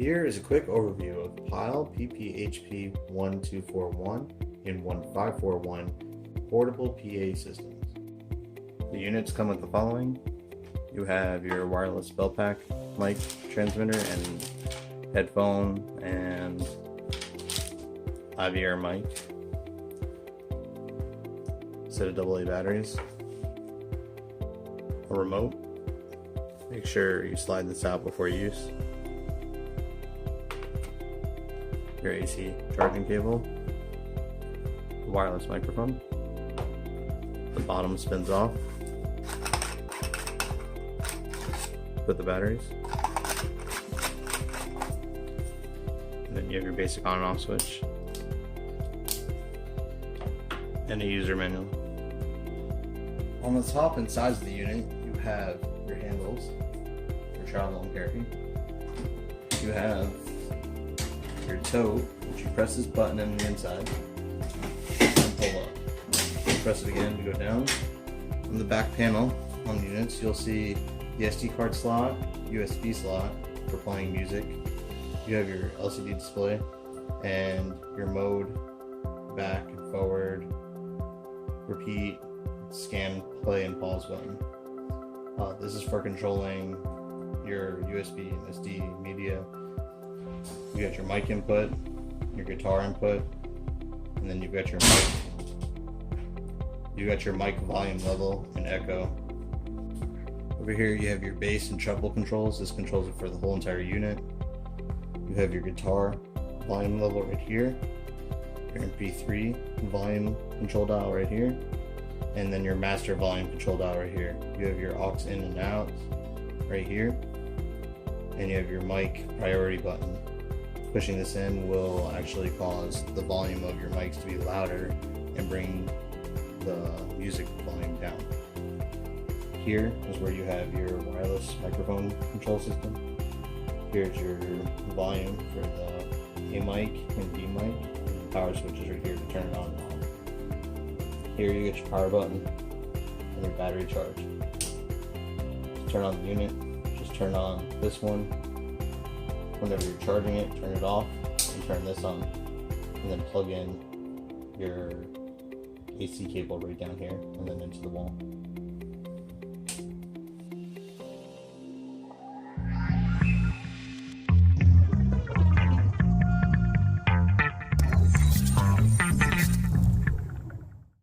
Here is a quick overview of Pile PPHP1241 and 1541 portable PA systems. The units come with the following. You have your wireless bell pack, mic, transmitter, and headphone, and IVR mic, set of AA batteries, a remote. Make sure you slide this out before use. Your AC charging cable, a wireless microphone. The bottom spins off. Put the batteries. And then you have your basic on and off switch. And a user manual. On the top and sides of the unit, you have your handles for travel and carry. You have your toe, which you press this button on the inside and pull up. You press it again to go down. On the back panel on the units, you'll see the SD card slot, USB slot for playing music. You have your LCD display and your mode, back and forward, repeat, scan, play, and pause button. This is for controlling your USB and SD media. You got your mic input, your guitar input, and then you've got your mic. You got your mic volume level and echo. Over here you have your bass and treble controls. This controls it for the whole entire unit. You have your guitar volume level right here, your MP3 volume control dial right here, and then your master volume control dial right here. You have your aux in and out right here, and you have your mic priority button. Pushing this in will actually cause the volume of your mics to be louder and bring the music volume down. Here is where you have your wireless microphone control system. Here's your volume for the A mic and B mic, and the power switch is right here to turn it on and off. Here you get your power button and your battery charge. To turn on the unit, just turn on this one. Whenever you're charging it, turn it off and turn this on, and then plug in your AC cable right down here and then into the wall.